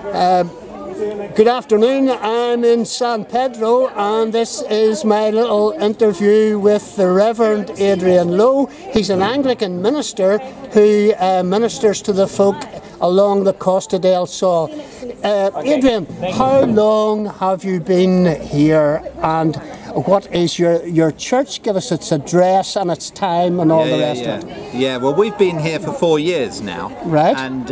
Good afternoon, I'm in San Pedro and this is my little interview with the Reverend Adrian Lowe. He's an Anglican minister who ministers to the folk along the Costa del Sol. Adrian, how long have you been here and what is your church? Give us its address and its time and all the rest of it. Yeah, well, we've been here for 4 years now. Right. And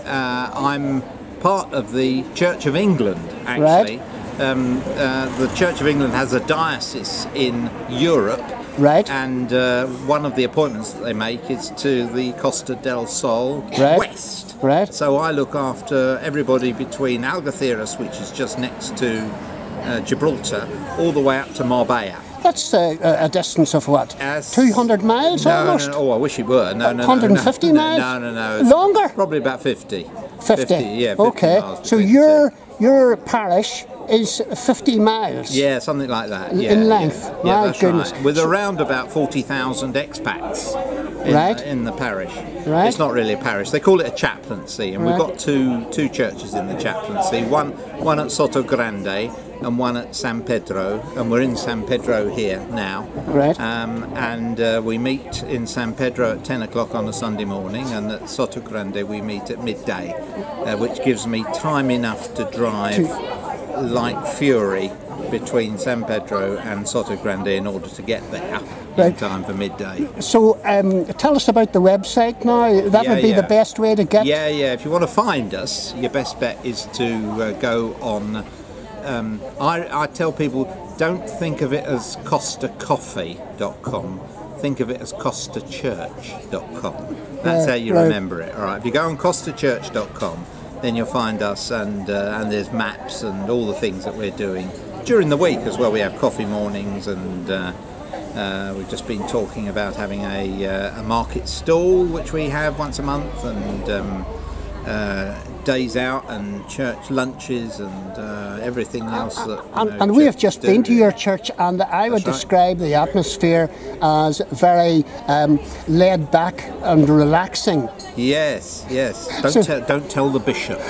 I'm part of the Church of England, actually. Right. The Church of England has a diocese in Europe. Right. And one of the appointments that they make is to the Costa del Sol west. Right. So I look after everybody between Algeciras, which is just next to Gibraltar, all the way up to Marbella. That's a distance of what? 200 miles almost? No, oh, I wish it were. No, 150 miles? No. Longer? Probably about 50. 50? Yeah, 50 okay. miles. So your parish is 50 miles? Yeah, something like that. Yeah, in length? Yeah, My goodness. Right. With around about 40,000 expats in the parish. Right. It's not really a parish. They call it a chaplaincy, and we've got two churches in the chaplaincy. One at Sotogrande and one at San Pedro, and we're in San Pedro here now. Right. And we meet in San Pedro at 10 o'clock on a Sunday morning, and at Sotogrande we meet at midday, which gives me time enough to drive like fury between San Pedro and Sotogrande in order to get there in time for midday. So tell us about the website now. That would be the best way to get... Yeah, if you want to find us, your best bet is to go on... I tell people, don't think of it as costacoffee.com, think of it as costachurch.com. That's how you remember it. All right. If you go on costachurch.com, then you'll find us, and there's maps and all the things that we're doing during the week as well. We have coffee mornings, and we've just been talking about having a market stall, which we have once a month, and days out and church lunches and everything else that and we have just been to your church, and I would describe the atmosphere as very laid back and relaxing. Yes. Don't tell the bishop.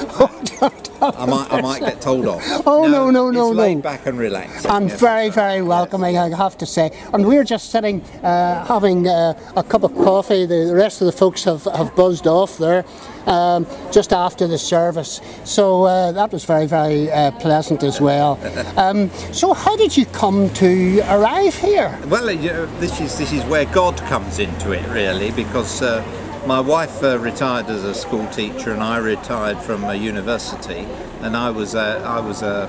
I might get told off. Oh no. It's laid back and relaxed. And very welcoming, I have to say. And we're just sitting having a cup of coffee. The rest of the folks have buzzed off there just after the service. So that was very pleasant as well. So how did you come to arrive here? Well, this is where God comes into it, really, because my wife retired as a school teacher, and I retired from a university, and I was a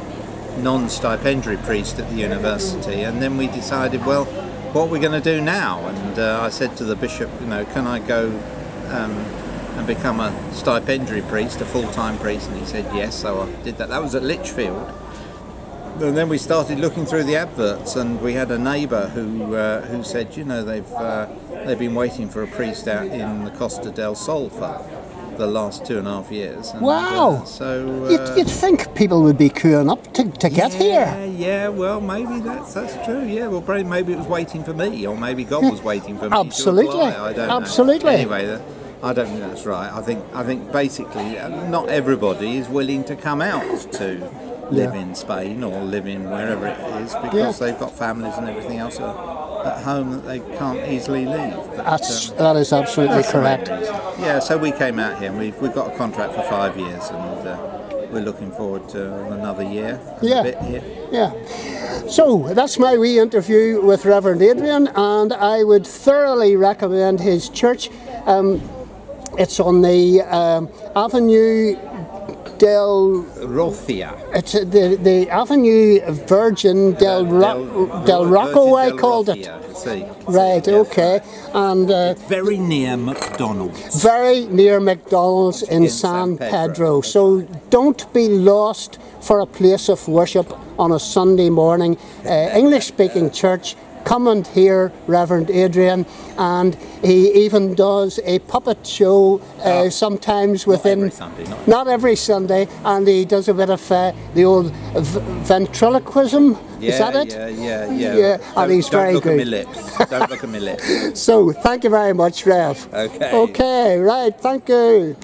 non-stipendiary priest at the university, and then we decided, well, what are we going to do now? And I said to the bishop, can I go and become a stipendiary priest, a full-time priest? And he said yes, so I did that. That was at Lichfield. And then we started looking through the adverts, and we had a neighbour who said, they've been waiting for a priest out in the Costa del Sol for the last 2.5 years. And, wow! So you'd think people would be queuing up to get here. Yeah. Well, maybe that's true. Yeah. Well, maybe it was waiting for me, or maybe God was waiting for me. Absolutely. To apply. I don't know. Absolutely. Anyway. I don't think that's right. I think basically not everybody is willing to come out to live in Spain or live in wherever it is, because they've got families and everything else at home that they can't easily leave. But, that is absolutely correct. Yeah, so we came out here, and we've got a contract for 5 years, and we're looking forward to another year a bit here. Yeah. So that's my wee interview with Reverend Adrian, and I would thoroughly recommend his church. It's on the Avenue del Rocia. It's the Avenue Virgin del Rocco, I called it. Right, okay. And very near McDonald's. Very near McDonald's in San Pedro. So don't be lost for a place of worship on a Sunday morning. English-speaking church. Come and hear Reverend Adrian, and he even does a puppet show sometimes within... Not every Sunday, and he does a bit of the old ventriloquism. Is that it? Yeah. And he's very good. Don't look at my lips. Don't look at my lips. So, thank you very much, Rev. Okay. Okay, right, thank you.